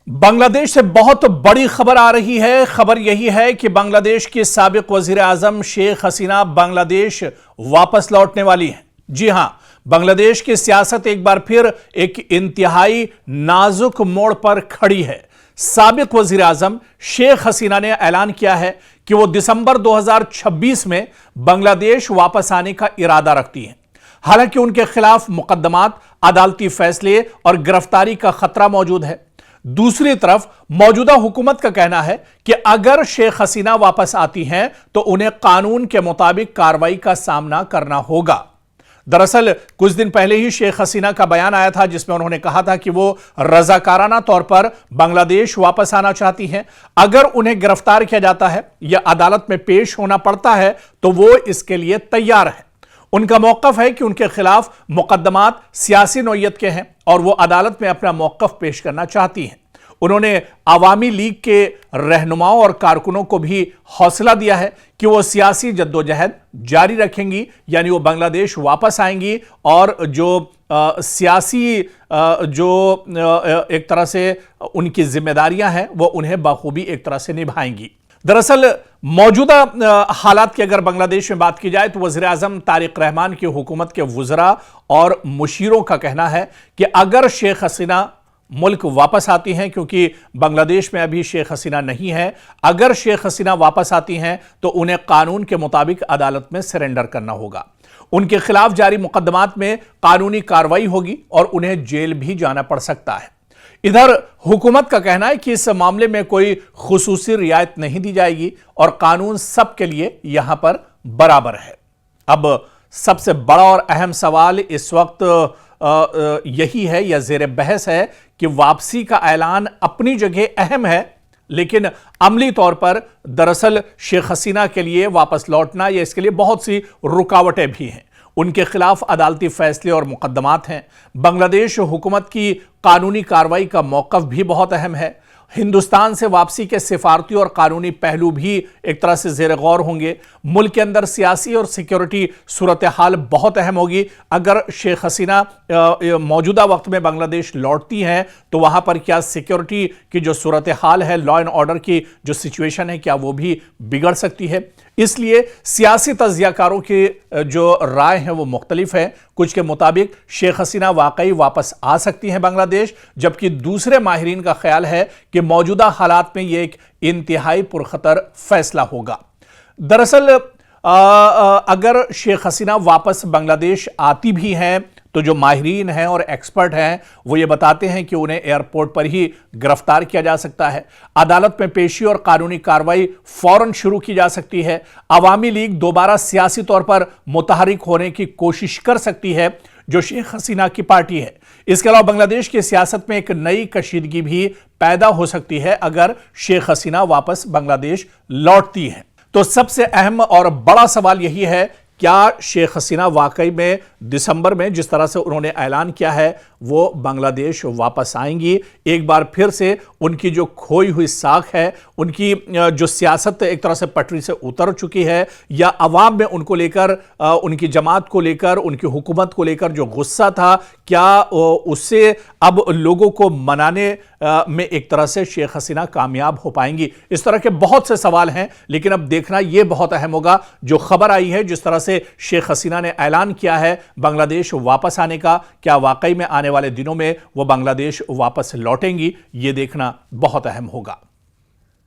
बांग्लादेश से बहुत बड़ी खबर आ रही है। खबर यही है कि बांग्लादेश के साबिक वजीर आजम शेख हसीना बांग्लादेश वापस लौटने वाली हैं। जी हां, बांग्लादेश की सियासत एक बार फिर एक इंतहाई नाजुक मोड़ पर खड़ी है। साबिक वजीर आजम शेख हसीना ने ऐलान किया है कि वो दिसंबर 2026 में बांग्लादेश वापस आने का इरादा रखती हैं। हालांकि उनके खिलाफ मुकदमात, अदालती फैसले और गिरफ्तारी का खतरा मौजूद है। दूसरी तरफ मौजूदा हुकूमत का कहना है कि अगर शेख हसीना वापस आती हैं तो उन्हें कानून के मुताबिक कार्रवाई का सामना करना होगा। दरअसल कुछ दिन पहले ही शेख हसीना का बयान आया था जिसमें उन्होंने कहा था कि वो रजाकाराना तौर पर बांग्लादेश वापस आना चाहती हैं। अगर उन्हें गिरफ्तार किया जाता है या अदालत में पेश होना पड़ता है तो वो इसके लिए तैयार है। उनका मौकफ है कि उनके खिलाफ मुकदमात सियासी नौयत के हैं और वो अदालत में अपना मौकफ पेश करना चाहती हैं। उन्होंने अवामी लीग के रहनुमाओं और कारकुनों को भी हौसला दिया है कि वो सियासी जद्दोजहद जारी रखेंगी, यानी वो बांग्लादेश वापस आएंगी और जो सियासी एक तरह से उनकी जिम्मेदारियां हैं वो उन्हें बखूबी एक तरह से निभाएंगी। दरअसल मौजूदा हालात की अगर बांग्लादेश में बात की जाए तो वज़ीर आज़म तारिक रहमान की हुकूमत के वुज़रा और मुशीरों का कहना है कि अगर शेख हसीना मुल्क वापस आती हैं, क्योंकि बांग्लादेश में अभी शेख हसीना नहीं है, अगर शेख हसीना वापस आती हैं तो उन्हें कानून के मुताबिक अदालत में सरेंडर करना होगा। उनके खिलाफ जारी मुकदमात में कानूनी कार्रवाई होगी और उन्हें जेल भी जाना पड़ सकता है। इधर हुकूमत का कहना है कि इस मामले में कोई खुसूसी रियायत नहीं दी जाएगी और कानून सबके लिए यहां पर बराबर है। अब सबसे बड़ा और अहम सवाल इस वक्त यही है या ज़ेर बहस है कि वापसी का ऐलान अपनी जगह अहम है, लेकिन अमली तौर पर दरअसल शेख हसीना के लिए वापस लौटना या इसके लिए बहुत सी रुकावटें भी हैं। उनके खिलाफ अदालती फैसले और मुकदमात हैं। बांग्लादेश हुकूमत की कानूनी कार्रवाई का मौकफ भी बहुत अहम है। हिंदुस्तान से वापसी के सिफारती और कानूनी पहलू भी एक तरह से ज़ेर गौर होंगे। मुल्क के अंदर सियासी और सिक्योरिटी सूरत हाल बहुत अहम होगी। अगर शेख हसीना मौजूदा वक्त में बांग्लादेश लौटती हैं तो वहाँ पर क्या सिक्योरिटी की जो सूरत हाल है, लॉ एंड ऑर्डर की जो सिचुएशन है, क्या वो भी बिगड़ सकती है। इसलिए सियासी तज्ज़ियाकारों की जो राय है वो मुख्तलिफ है। कुछ के मुताबिक शेख हसीना वाकई वापस आ सकती हैं बांग्लादेश, जबकि दूसरे माहिरीन का ख्याल है कि मौजूदा हालात में यह एक इंतहाई पुरखतर फैसला होगा। दरअसल अगर शेख हसीना वापस बांग्लादेश आती भी हैं तो जो माहिरीन हैं और एक्सपर्ट हैं वो ये बताते हैं कि उन्हें एयरपोर्ट पर ही गिरफ्तार किया जा सकता है। अदालत में पेशी और कानूनी कार्रवाई फौरन शुरू की जा सकती है। अवामी लीग दोबारा सियासी तौर पर मुतहरिक होने की कोशिश कर सकती है, जो शेख हसीना की पार्टी है। इसके अलावा बांग्लादेश की सियासत में एक नई कशीदगी भी पैदा हो सकती है अगर शेख हसीना वापस बांग्लादेश लौटती है। तो सबसे अहम और बड़ा सवाल यही है, क्या शेख हसीना वाकई में दिसंबर में जिस तरह से उन्होंने ऐलान किया है वो बांग्लादेश वापस आएंगी? एक बार फिर से उनकी जो खोई हुई साख है, उनकी जो सियासत एक तरह से पटरी से उतर चुकी है, या अवाम में उनको लेकर, उनकी जमात को लेकर, उनकी हुकूमत को लेकर जो गुस्सा था, क्या उससे अब लोगों को मनाने में एक तरह से शेख हसीना कामयाब हो पाएंगी? इस तरह के बहुत से सवाल हैं, लेकिन अब देखना यह बहुत अहम होगा। जो खबर आई है, जिस तरह से शेख हसीना ने ऐलान किया है बांग्लादेश वापस आने का, क्या वाकई में आने वाले दिनों में वो बांग्लादेश वापस लौटेंगी? ये देखना बहुत अहम होगा।